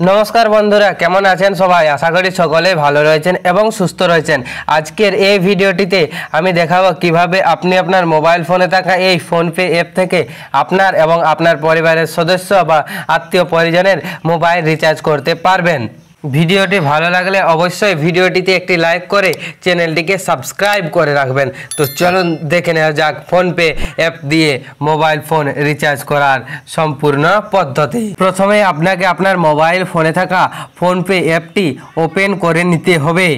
नमस्कार बंधुरा केमन आছেন সবাই आशा करी सकले ভালো রয়েছেন এবং সুস্থ রয়েছেন। আজকের এই ভিডিওটিতে আমি দেখাবো কিভাবে আপনি আপনার মোবাইল ফোনে থাকা এই ফোনপে অ্যাপ থেকে আপনার এবং আপনার পরিবারের সদস্য বা আত্মীয় পরিজনের মোবাইল রিচার্জ করতে পারবেন। ভিডিওটি ভালো লাগলে অবশ্যই ভিডিওটিতে একটি লাইক করে চ্যানেলটিকে সাবস্ক্রাইব করে রাখবেন। তো চলুন দেখে নেওয়া যাক ফোনপে অ্যাপ দিয়ে মোবাইল ফোন রিচার্জ করার সম্পূর্ণ পদ্ধতি। প্রথমে আপনাকে আপনার মোবাইল ফোনে থাকা ফোনপে অ্যাপটি ওপেন করে নিতে হবে।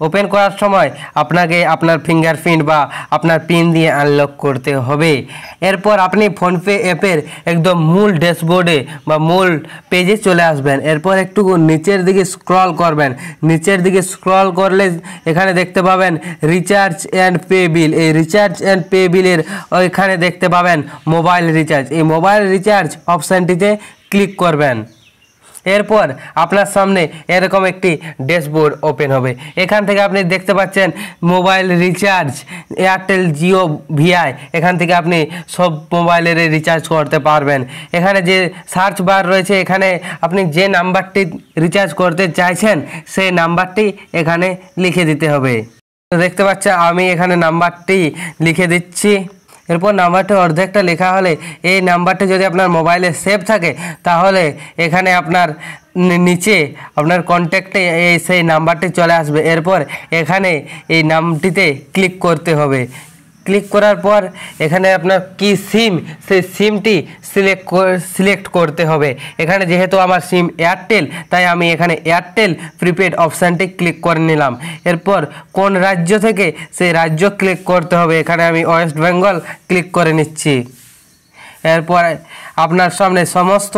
ওপেন করার সময় আপনাকে আপনার ফিঙ্গারপ্রিন্ট বা আপনার পিন দিয়ে আনলক করতে হবে। এরপর আপনি ফোনপে অ্যাপের একদম মূল ড্যাশবোর্ডে বা মূল পেজে চলে আসবেন। এরপর একটু নিচের দিকে স্ক্রল করবেন। নিচের দিকে স্ক্রল করলে এখানে দেখতে পাবেন রিচার্জ অ্যান্ড পে বিল। এই রিচার্জ অ্যান্ড পে বিলের ওইখানে দেখতে পাবেন মোবাইল রিচার্জ। এই মোবাইল রিচার্জ অপশানটিতে ক্লিক করবেন। এরপর আপনার সামনে এরকম একটি ড্যাশবোর্ড ওপেন হবে। এখান থেকে আপনি দেখতে পাচ্ছেন mobile recharge, Airtel, Jio, VI. এখান থেকে আপনি সব মোবাইলের রিচার্জ করতে পারবেন। এখানে যে সার্চ বার রয়েছে, এখানে আপনি যে নাম্বারটি রিচার্জ করতে চাইছেন সেই নাম্বারটি এখানে লিখে দিতে হবে। দেখতে পাচ্ছেন আমি এখানে নাম্বারটি লিখে দিচ্ছি। এরপর নাম্বারটি অর্ধেকটা লেখা হলে এই নাম্বারটি যদি আপনার মোবাইলে সেভ থাকে তাহলে এখানে আপনার নিচে আপনার কন্ট্যাক্টে সেই নাম্বারটি চলে আসবে। এরপর এখানে এই নামটিতে ক্লিক করতে হবে। ক্লিক করার পর এখানে আপনার কি সিম, সেই সিমটি সিলেক্ট করতে হবে। এখানে যেহেতু আমার সিম এয়ারটেল, তাই আমি এখানে এয়ারটেল প্রিপেড অপশানটি ক্লিক করে নিলাম। এরপর কোন রাজ্য থেকে সেই রাজ্য ক্লিক করতে হবে। এখানে আমি ওয়েস্ট বেঙ্গল ক্লিক করে নিচ্ছি। এরপর আপনার সামনে সমস্ত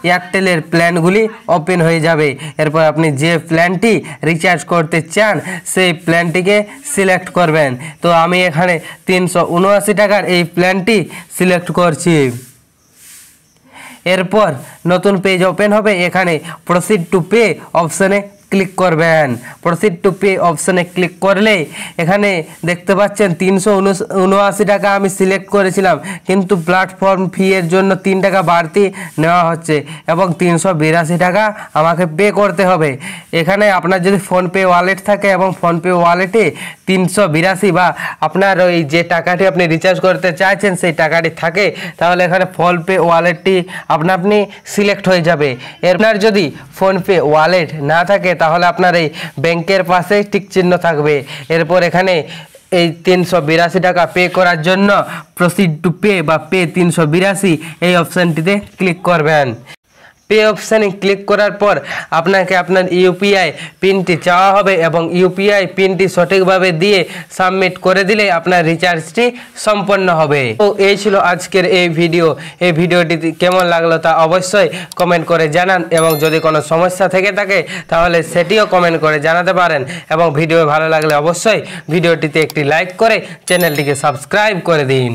এয়ারটেলের প্ল্যানগুলি ওপেন হয়ে যাবে। এরপর আপনি যে প্ল্যানটি রিচার্জ করতে চান সেই প্ল্যানটিকে সিলেক্ট করবেন। তো আমি এখানে 379 টাকার এই প্ল্যানটি সিলেক্ট করছি। এরপর নতুন পেজ ওপেন হবে। এখানে প্রসিড টু পে অপশানে ক্লিক করবেন। প্রসিড টু পে অপশানে ক্লিক করলে এখানে দেখতে পাচ্ছেন 379 টাকা আমি সিলেক্ট করেছিলাম, কিন্তু প্ল্যাটফর্ম ফি এর জন্য 3 টাকা বাড়তি নেওয়া হচ্ছে এবং 382 টাকা আমাকে পে করতে হবে। এখানে আপনার যদি ফোনপে ওয়ালেট থাকে এবং ফোনপে ওয়ালেটে 382 বা আপনার ওই যে টাকাটি আপনি রিচার্জ করতে চাইছেন সেই টাকাটি থাকে, তাহলে এখানে ফোনপে ওয়ালেটটি আপনি সিলেক্ট হয়ে যাবে। আপনার যদি ফোনপে ওয়ালেট না থাকে তাহলে আপনার এই ব্যাংকের পাশে টিক চিহ্ন থাকবে। এরপর এখানে এই 382 টাকা পে করার জন্য প্রসিড টু পে বা পে 382 এই অপশানটিতে ক্লিক করবেন। পে অপশানে ক্লিক করার পর আপনাকে আপনার ইউপিআই পিনটি চাওয়া হবে এবং ইউপিআই পিনটি সঠিকভাবে দিয়ে সাবমিট করে দিলে আপনার রিচার্জটি সম্পন্ন হবে। তো এই ছিল আজকের এই ভিডিও। এই ভিডিওটি কেমন লাগলো তা অবশ্যই কমেন্ট করে জানান এবং যদি কোনো সমস্যা থেকে থাকে তাহলে সেটিও কমেন্ট করে জানাতে পারেন। এবং ভিডিও ভালো লাগলে অবশ্যই ভিডিওটিতে একটি লাইক করে চ্যানেলটিকে সাবস্ক্রাইব করে দিন।